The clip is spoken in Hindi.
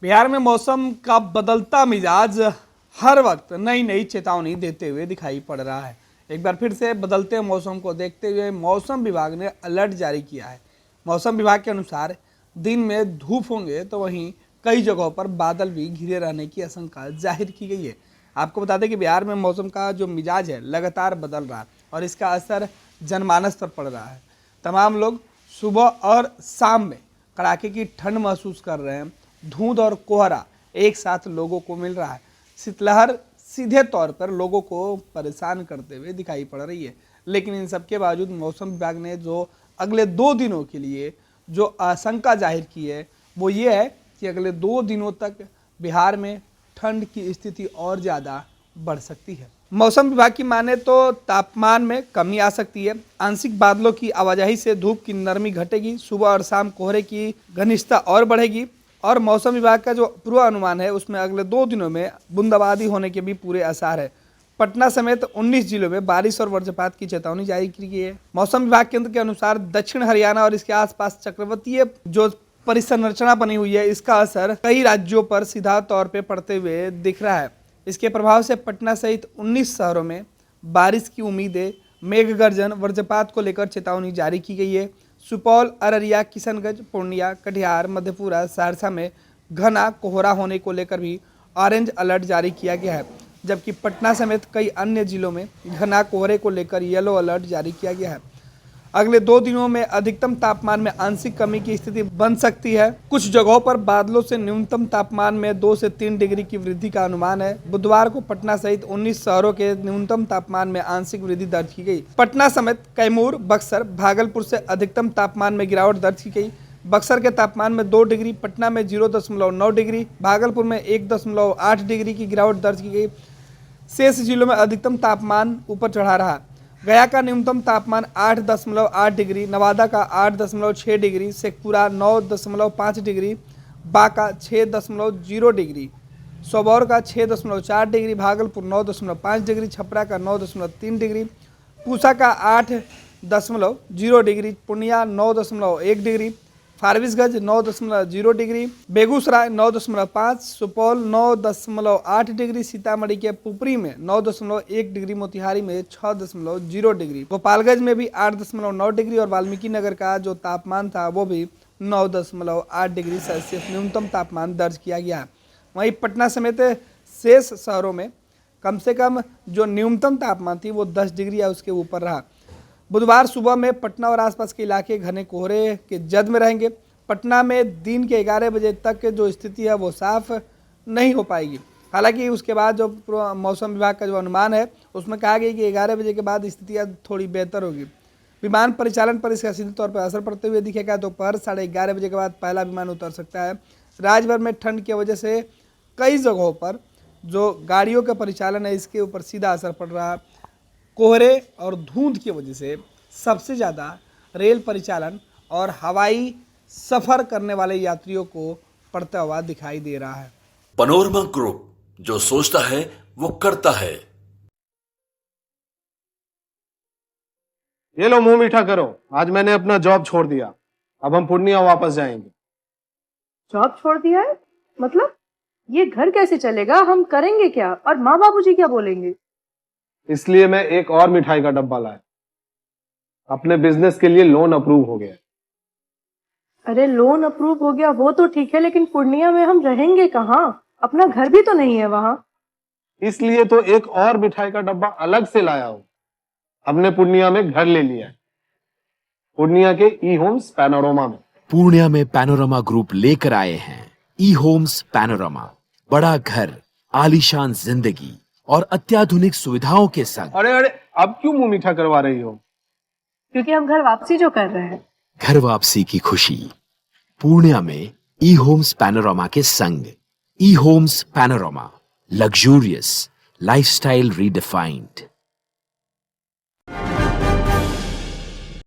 बिहार में मौसम का बदलता मिजाज हर वक्त नई नई चेतावनी देते हुए दिखाई पड़ रहा है। एक बार फिर से बदलते मौसम को देखते हुए मौसम विभाग ने अलर्ट जारी किया है। मौसम विभाग के अनुसार दिन में धूप होंगे तो वहीं कई जगहों पर बादल भी घिरे रहने की आशंका जाहिर की गई है। आपको बता दें कि बिहार में मौसम का जो मिजाज है लगातार बदल रहा है और इसका असर जनमानस पर पड़ रहा है। तमाम लोग सुबह और शाम में कड़ाके की ठंड महसूस कर रहे हैं। धुंध और कोहरा एक साथ लोगों को मिल रहा है। शीतलहर सीधे तौर पर लोगों को परेशान करते हुए दिखाई पड़ रही है। लेकिन इन सब के बावजूद मौसम विभाग ने जो अगले 2 दिनों के लिए जो आशंका जाहिर की है वो ये है कि अगले 2 दिनों तक बिहार में ठंड की स्थिति और ज़्यादा बढ़ सकती है। मौसम विभाग की माने तो तापमान में कमी आ सकती है। आंशिक बादलों की आवाजाही से धूप की नरमी घटेगी। सुबह और शाम कोहरे की घनिष्ठता और बढ़ेगी और मौसम विभाग का जो पूर्वानुमान है उसमें अगले 2 दिनों में बूंदाबांदी होने के भी पूरे आसार है। पटना समेत 19 जिलों में बारिश और वज्रपात की चेतावनी जारी की गई है। मौसम विभाग केंद्र के अनुसार दक्षिण हरियाणा और इसके आसपास चक्रवातीय जो परिसंरचना बनी हुई है इसका असर कई राज्यों पर सीधा तौर पर पड़ते हुए दिख रहा है। इसके प्रभाव से पटना सहित 19 शहरों में बारिश की उम्मीद है। मेघ गर्जन वज्रपात को लेकर चेतावनी जारी की गई है। सुपौल, अररिया, किशनगंज, पूर्णिया, कटिहार, मधेपुरा, सहरसा में घना कोहरा होने को लेकर भी ऑरेंज अलर्ट जारी किया गया है, जबकि पटना समेत कई अन्य जिलों में घना कोहरे को लेकर येलो अलर्ट जारी किया गया है। अगले 2 दिनों में अधिकतम तापमान में आंशिक कमी की स्थिति बन सकती है। कुछ जगहों पर बादलों से न्यूनतम तापमान में 2 से 3 डिग्री की वृद्धि का अनुमान है। बुधवार को पटना सहित 19 शहरों के न्यूनतम तापमान में आंशिक वृद्धि दर्ज की गई। पटना समेत कैमूर, बक्सर, भागलपुर से अधिकतम तापमान में गिरावट दर्ज की गई। बक्सर के तापमान में 2 डिग्री, पटना में 0.9 डिग्री, भागलपुर में 1.8 डिग्री की गिरावट दर्ज की गई। शेष जिलों में अधिकतम तापमान ऊपर चढ़ा रहा। गया का न्यूनतम तापमान 8.8 डिग्री, नवादा का 8.6 degree, Sheikhpura 9.5 degree, Banka 6.0 degree, Sabour का 6.4 डिग्री, भागलपुर 9.5 डिग्री, छपरा का 9.3 डिग्री, पूसा का 8.0 degree, Purnia 9.1 degree, Forbesganj 9.0 degree, Begusarai 9.5, Supaul 9.8 degree, Sitamarhi के पुपरी में 9.1 डिग्री, मोतिहारी में 6.0 डिग्री, गोपालगंज में भी 8.9 डिग्री और वाल्मीकि नगर का जो तापमान था वो भी 9.8 डिग्री सेल्सियस न्यूनतम तापमान दर्ज किया गया है। वहीं पटना समेत शेष शहरों में कम से कम जो न्यूनतम तापमान थी वो 10 डिग्री या उसके ऊपर रहा। बुधवार सुबह में पटना और आसपास के इलाके घने कोहरे के जद में रहेंगे। पटना में दिन के 11 बजे तक के जो स्थिति है वो साफ नहीं हो पाएगी। हालांकि उसके बाद जो मौसम विभाग का जो अनुमान है उसमें कहा गया कि 11 बजे के बाद स्थितियाँ थोड़ी बेहतर होगी। विमान परिचालन पर इसका सीधे तौर पर असर पड़ते हुए दिखेगा। दोपहर 11:30 बजे के बाद पहला विमान उतर सकता है। राज्य भर में ठंड की वजह से कई जगहों पर जो गाड़ियों का परिचालन है इसके ऊपर सीधा असर पड़ रहा है। कोहरे और धुंध की वजह से सबसे ज़्यादा रेल परिचालन और हवाई सफ़र करने वाले यात्रियों को पड़ता हुआ दिखाई दे रहा है। पैनोरमा ग्रुप, जो सोचता है वो करता है। ये लो मुंह मीठा करो, आज मैंने अपना जॉब छोड़ दिया। अब हम पूर्णिया वापस जाएंगे। जॉब छोड़ दिया है? मतलब ये घर कैसे चलेगा? हम करेंगे क्या? और माँ बाबूजी क्या बोलेंगे? इसलिए मैं एक और मिठाई का डब्बा लाया। अपने बिजनेस के लिए लोन अप्रूव हो गया। अरे लोन अप्रूव हो गया वो तो ठीक है, लेकिन पूर्णिया में हम रहेंगे कहाँ? अपना घर भी तो नहीं है वहाँ। इसलिए तो एक और मिठाई का डब्बा अलग से लाया हूँ। हमने पूर्णिया में घर ले लिया है, पूर्णिया के ई होम्स पैनोरमा में। पूर्णिया में पैनोरमा ग्रुप लेकर आए हैं ई होम्स पैनोरमा। बड़ा घर, आलीशान जिंदगी और अत्याधुनिक सुविधाओं के संग। अरे अब क्यों मुंह मीठा करवा रही हो? क्योंकि हम घर वापसी जो कर रहे हैं। घर वापसी की खुशी पूर्णिया में ई होम्स पैनोरमा के संग। E homes panorama, luxurious lifestyle redefined.